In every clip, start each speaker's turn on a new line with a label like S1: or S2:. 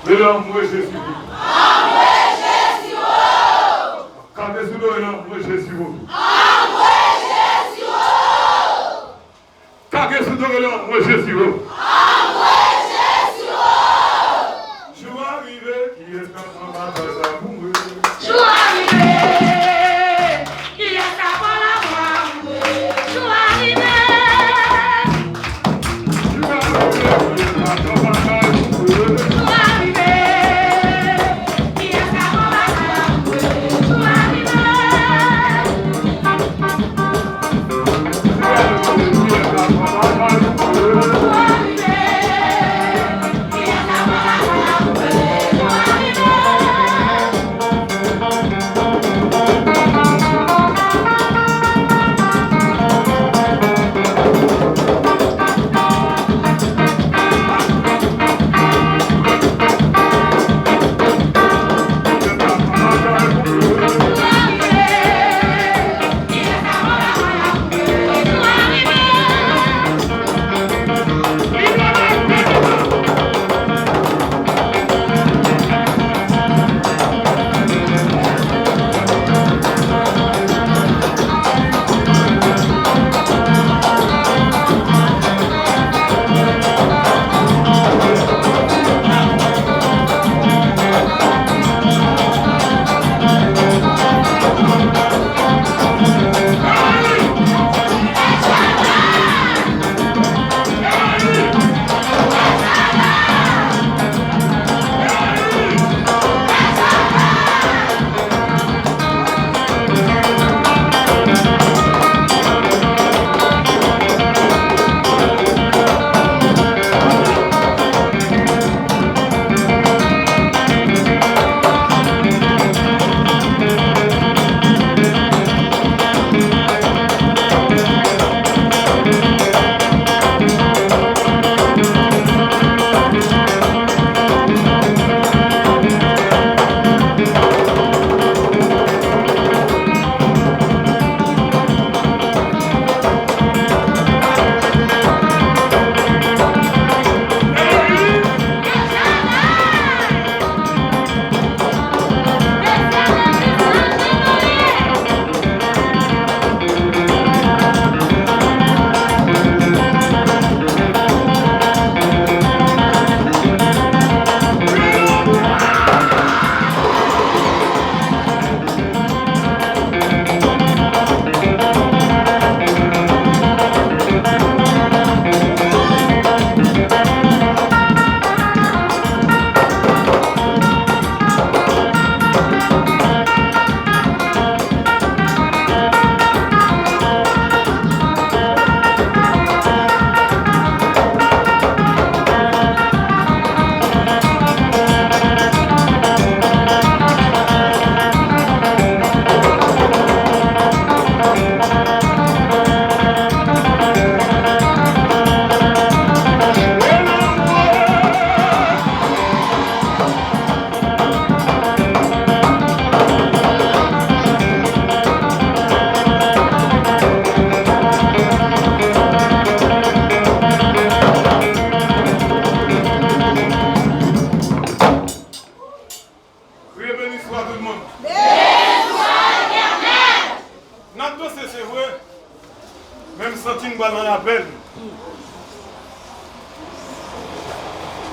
S1: Mais l'amour Jésus.
S2: Amour Jésus.
S1: Quand est-ce que l'amour Jésus?
S2: Amour Jésus.
S1: Quand est-ce que l'amour Jésus?
S2: Amour Jésus.
S1: Je vais arriver qui est en bataille d'amour.
S2: Je vais arriver qui est en l'amour. Je vais arriver.
S1: Je vais arriver qui est en bataille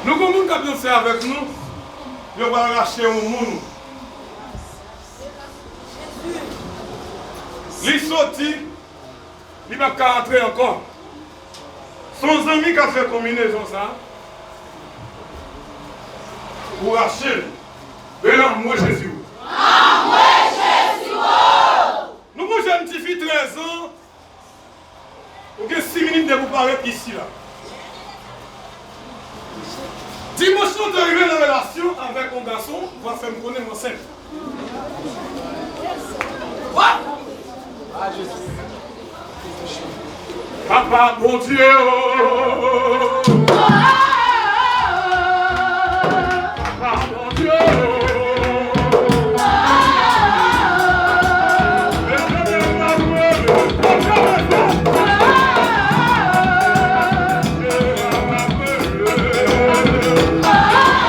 S1: Nous avons commencé avec nous, nous allons arracher un moun. Il sorti, il va pas rentrer encore. Son ami qui a fait combinaison ça, pour racheter. Et là, moi Jésus.
S2: Ah, moi Jésus.
S1: Nous avons une petite fille 13 ans. Vous avez 6 minutes de vous parler ici là. Dimanche, nous sommes arrivés dans la relation avec un garçon, on va faire me connaître mon sein. Papa, mon Dieu! Papa, mon Dieu!
S2: Ah!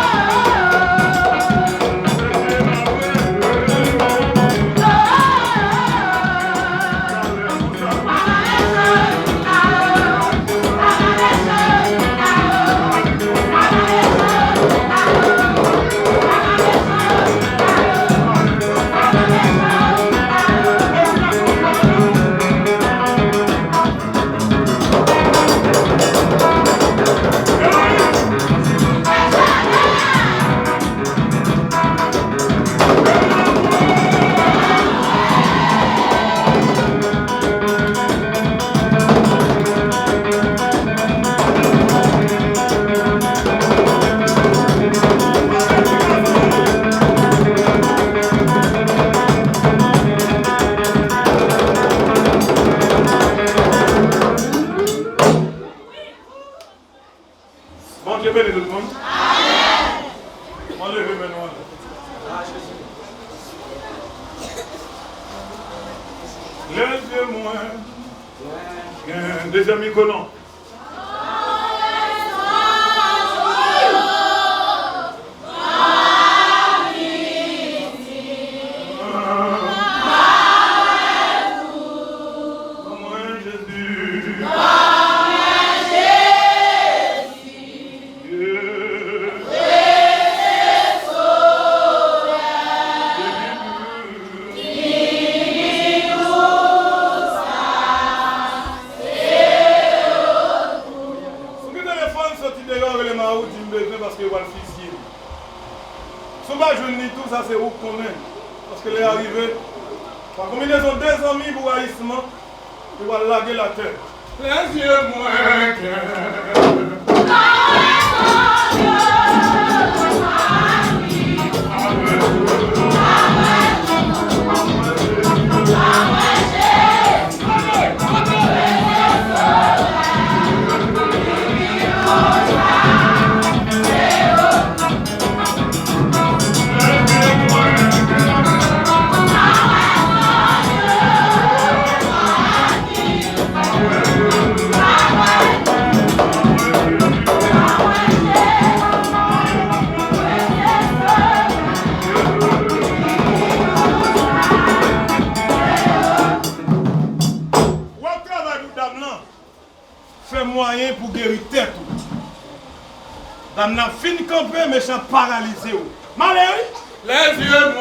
S1: Enlevez maintenant. Les yeux moins. Deuxième micro, non. Parce que vous allez fixer. Si vous ne tout, ça c'est vous connaître. Parce que les arrivés, par combinaison des amis pour haïssement, vous allez laguer la terre. Les yeux moins moyen pour guérir tête. Dame n'a fin campé, méchant paralysé. Malheureux, les yeux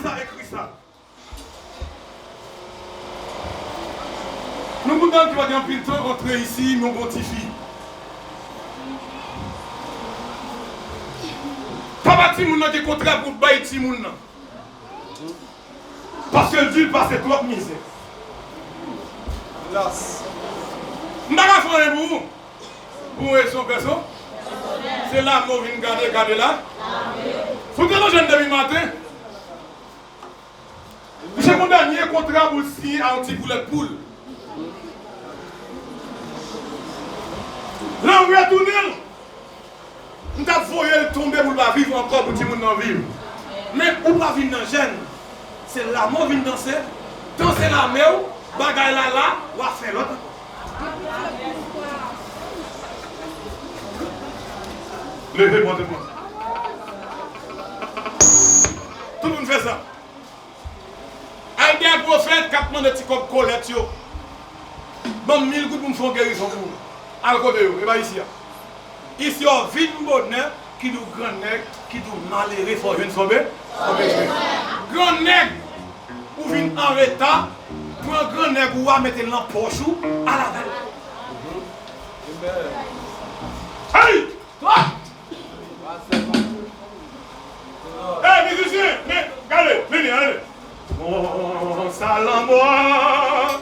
S1: a écrit ça. Nous voulons qu'il va y avoir plus de temps rentrer ici, mon pontifie. Papa Timoun a des contrats pour bailler Timoun. Parce que le Dieu passe trop de misère. Je ne vais pas faire pour vous. Son personne. C'est là que nous venons garder là. Faut que nous jeunes demi matin. J'ai mon dernier contrat pour signer un petit poulet de poule. Là, on va retourner. On a voyé tomber pour ne vivre encore pour que tout le monde vivre. Mais pour ne pas vivre dans le gène, c'est là que vient danser. Danser la mer, bagaille là, ou à faire l'autre. Levez-moi de moi. Tout le monde fait ça. Il y a un prophète qui a demandé des petits collectes. Bon, 1000 gouttes pour me faire guérison pour vous. À côté, et bien ici. Ici, on vit un bonheur qui nous grand nègre, qui nous malheureux, il faut venir sauver. Grand nègre, ou vient en retard, pour un grand nègre, ou va mettre dans poche à la veille. Allez, toi! Hé, musicien, regardez, venez, allez. Mon salamois,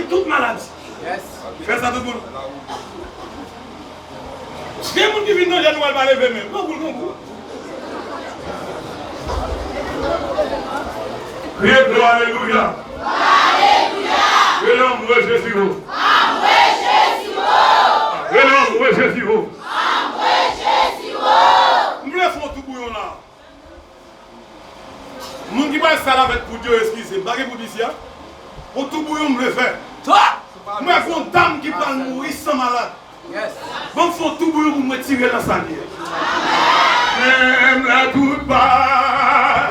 S1: toute maladie. Fais ça tout le monde. Il y a des gens qui viennent dans le journal, pas lever même. Non, vous le comprenez. Priez pour Alléluia. Alléluia. Que l'amour de Jésus vous. Amour Jésus vous. Que l'amour de Jésus vous. Amour Jésus vous. Nous voulons faire tout bouillon là. Les gens qui parlent ça avec pour Dieu, excusez. Pas pour dire ça. Pour tout bouillon, nous le faire. Toi, moi, une dame qui parle mourir sans sont malades.
S3: Yes.
S1: Bon, faut tout pour me tirer la salière. Même la toute bas.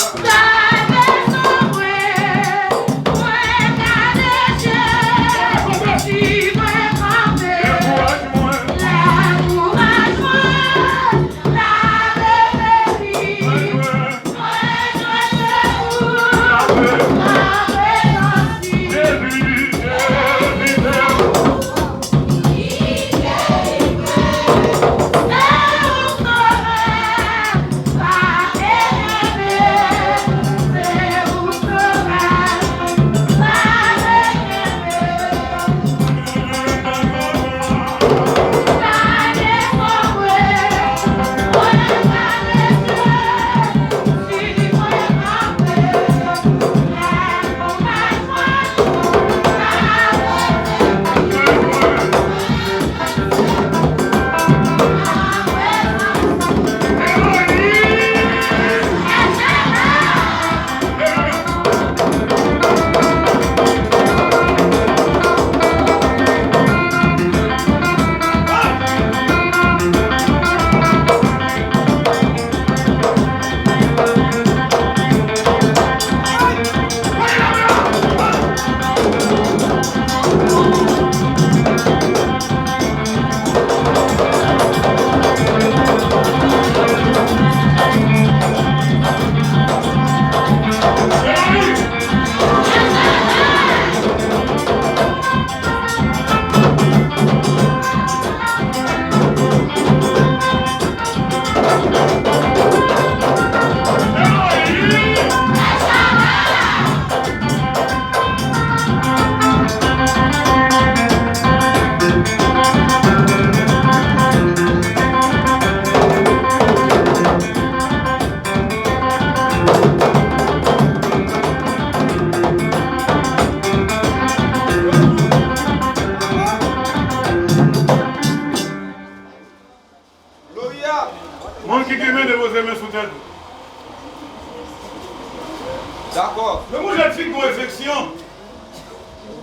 S3: D'accord.
S1: Mais moi, j'ai fait une réflexion.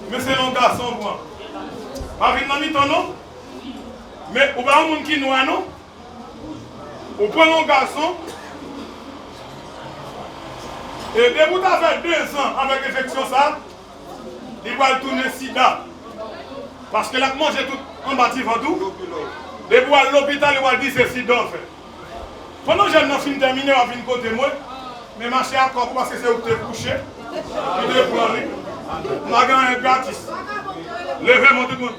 S1: Mais c'est un garçon, moi. Pas venir dans mi-temps, non? Mais au bas, un monde qui est noir, non? Au point, un garçon. Et dès que vous avez 2 ans avec réflexion, ça, il va tourner sida. Parce que là, manger tout en bâti tout. Et pour aller à l'hôpital, il va dire c'est sida, en fait. Pendant que j'ai fini de terminer, à venir côté moi, mais marcher encore parce que c'est où tu es couché. Tu dois prendre. Je vais gagner gratis. Levez-moi tout le monde.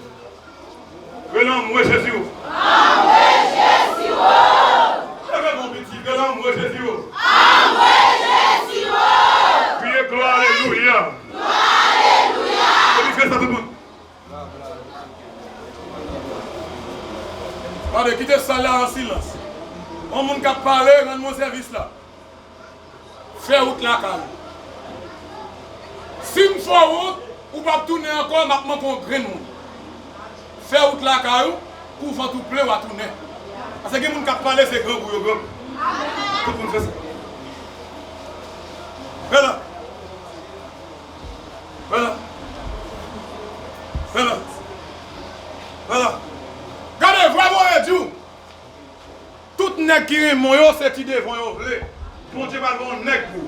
S1: Venons, moi Jésus.
S2: Amen, Jésus.
S1: Levez mon petit. Venons, moi Jésus.
S2: Amen, Jésus.
S1: Priez gloire, alléluia.
S2: Alléluia.
S1: Et puis fais ça tout le monde. Allez, quittez ça là en silence. On monde qui a parlé dans mon service là. Fais route la calme. Si je fais route, ou pas tourner encore, je vais pour un grain de monde. Fais route la calme, pour vent tout plein, ou à tourner. Parce que les gens qui a parlé, c'est grand pour eux. Tout le monde fait ça. Voilà. Voilà. Voilà. Voilà. Regardez, vraiment, Dieu. Tout nèg qui est mon yo, c'est idée vont yo vle. Bon Dieu va bon nèg pour.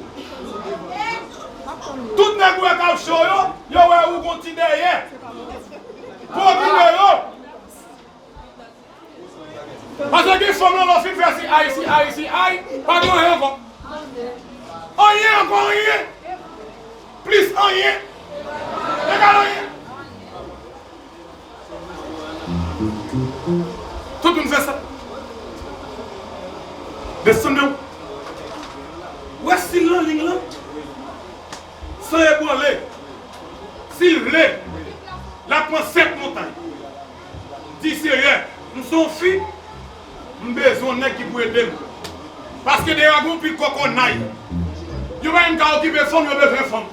S1: Tout nèg ou ka show yo ouais ou gon ti derrière. Pour dire yo. Parce que les femmes là fi faire si aïe, pas grand rien encore. Rien encore rien. Plus rien. Regarde rien. Tout le monde fait ça. Descendez où? Où est-ce qu'il est ligne là? Sans ébranler. S'il veut, la prend 7 montagnes. 10 sérieux. Nous sommes filles. Nous avons besoin de qui pour aider nous. Parce que des dragons puis qu'on aille. Vous avez une qui occuper femme, vous avez besoin de femme.